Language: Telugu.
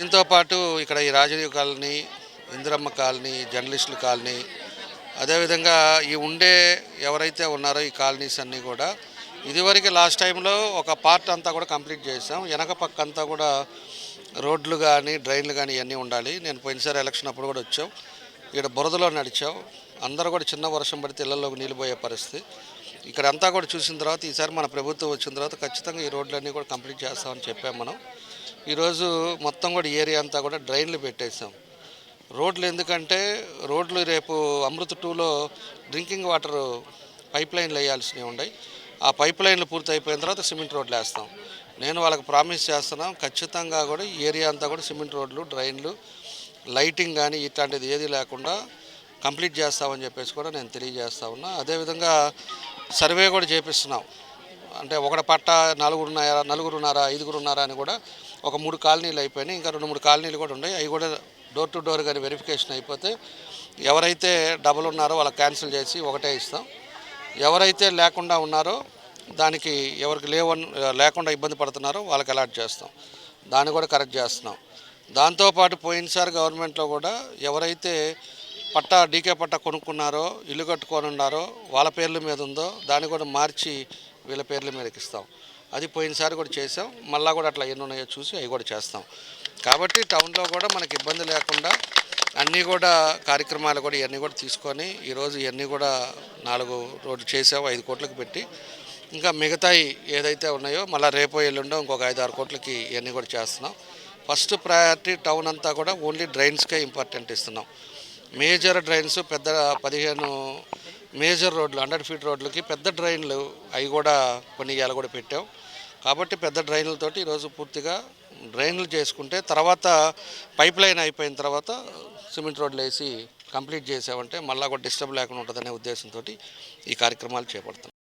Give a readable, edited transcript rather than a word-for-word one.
దీంతో పాటు ఇక్కడ ఈ రాజీవ్ కాలనీ, ఇందిరమ్మ కాలనీ, జర్నలిస్టుల కాలనీ, అదేవిధంగా ఈ ఉండే ఎవరైతే ఉన్నారో ఈ కాలనీస్ అన్నీ కూడా ఇదివరకు లాస్ట్ టైంలో ఒక పార్ట్ అంతా కూడా కంప్లీట్ చేసాం. వెనక పక్క అంతా కూడా రోడ్లు కానీ డ్రైన్లు కానీ ఇవన్నీ ఉండాలి. నేను పోయినసారి ఎలక్షన్ అప్పుడు కూడా వచ్చాం. ఇక్కడ బురదలో నడిచాం. అందరూ కూడా చిన్న వర్షం పడితే ఇళ్లలోకి నీళ్ళు పోయే పరిస్థితి. ఇక్కడ అంతా కూడా చూసిన తర్వాత ఈసారి మన ప్రభుత్వం వచ్చిన తర్వాత ఖచ్చితంగా ఈ రోడ్లన్నీ కూడా కంప్లీట్ చేస్తామని చెప్పాం మనం. ఈరోజు మొత్తం కూడా ఏరియా అంతా కూడా డ్రైన్లు పెట్టేసాం. రోడ్లు ఎందుకంటే రోడ్లు రేపు అమృత్ 2లో డ్రింకింగ్ వాటర్ పైప్ లైన్లు వేయాల్సినవి ఉన్నాయి. ఆ పైప్ లైన్లు పూర్తి అయిపోయిన తర్వాత సిమెంట్ రోడ్లు వేస్తాం. నేను వాళ్ళకి ప్రామిస్ చేస్తున్నాం, ఖచ్చితంగా కూడా ఈ ఏరియా అంతా కూడా సిమెంట్ రోడ్లు, డ్రైన్లు, లైటింగ్ కానీ ఇట్లాంటిది ఏది లేకుండా కంప్లీట్ చేస్తామని చెప్పేసి కూడా నేను తెలియజేస్తా ఉన్నా. అదేవిధంగా సర్వే కూడా చేపిస్తున్నాం. అంటే ఒకటి పట్ట నలుగురున్నారా 5గురున్నారా అని కూడా ఒక 3 కాలనీలు అయిపోయినాయి. ఇంకా 2-3 కాలనీలు కూడా ఉన్నాయి. అవి కూడా డోర్ టు డోర్ కానీ వెరిఫికేషన్ అయిపోతే ఎవరైతే డబుల్ ఉన్నారో వాళ్ళకి క్యాన్సిల్ చేసి ఒకటే ఇస్తాం. ఎవరైతే లేకుండా ఉన్నారో దానికి ఎవరికి లేకుండా ఇబ్బంది పడుతున్నారో వాళ్ళకి అలాట్ చేస్తాం. దాన్ని కూడా కరెక్ట్ చేస్తున్నాం. దాంతోపాటు పోయినసారి గవర్నమెంట్లో కూడా ఎవరైతే డీకే పట్టా కొనుక్కున్నారో, ఇల్లు కట్టుకొని ఉన్నారో, వాళ్ళ పేర్ల మీద ఉందో దాన్ని కూడా మార్చి వీళ్ళ పేర్ల మీదకి ఇస్తాం. అది పోయినసారి కూడా చేసాం. మళ్ళీ కూడా అట్లా ఎన్ని ఉన్నాయో చూసి అవి కూడా చేస్తాం. కాబట్టి టౌన్లో కూడా మనకి ఇబ్బంది లేకుండా అన్నీ కూడా కార్యక్రమాలు కూడా ఇవన్నీ కూడా తీసుకొని ఈరోజు ఇవన్నీ కూడా 4 రోడ్లు చేసాము 5 కోట్లకు పెట్టి. ఇంకా మిగతాయి ఏదైతే ఉన్నాయో మళ్ళీ రేపో ఎల్లుండో ఇంకొక 5-6 కోట్లకి ఇవన్నీ కూడా చేస్తున్నాం. ఫస్ట్ ప్రయారిటీ టౌన్ అంతా కూడా ఓన్లీ డ్రైన్స్కే ఇంపార్టెంట్ ఇస్తున్నాం. మేజర్ డ్రైన్స్ పెద్ద 15 మేజర్ రోడ్లు 100 ఫీట్ రోడ్లకి పెద్ద డ్రైన్లు అవి కూడా కొన్ని ఇవాళ కూడా పెట్టాం. కాబట్టి పెద్ద డ్రైన్లతోటి ఈరోజు పూర్తిగా డ్రైన్లు చేసుకుంటే తర్వాత పైప్ లైన్ అయిపోయిన తర్వాత సిమెంట్ రోడ్లు వేసి కంప్లీట్ చేసామంటే మళ్ళీ కూడా డిస్టర్బ్ లేకుండా ఉంటుందనే ఉద్దేశంతో ఈ కార్యక్రమాలు చేపడుతున్నాం.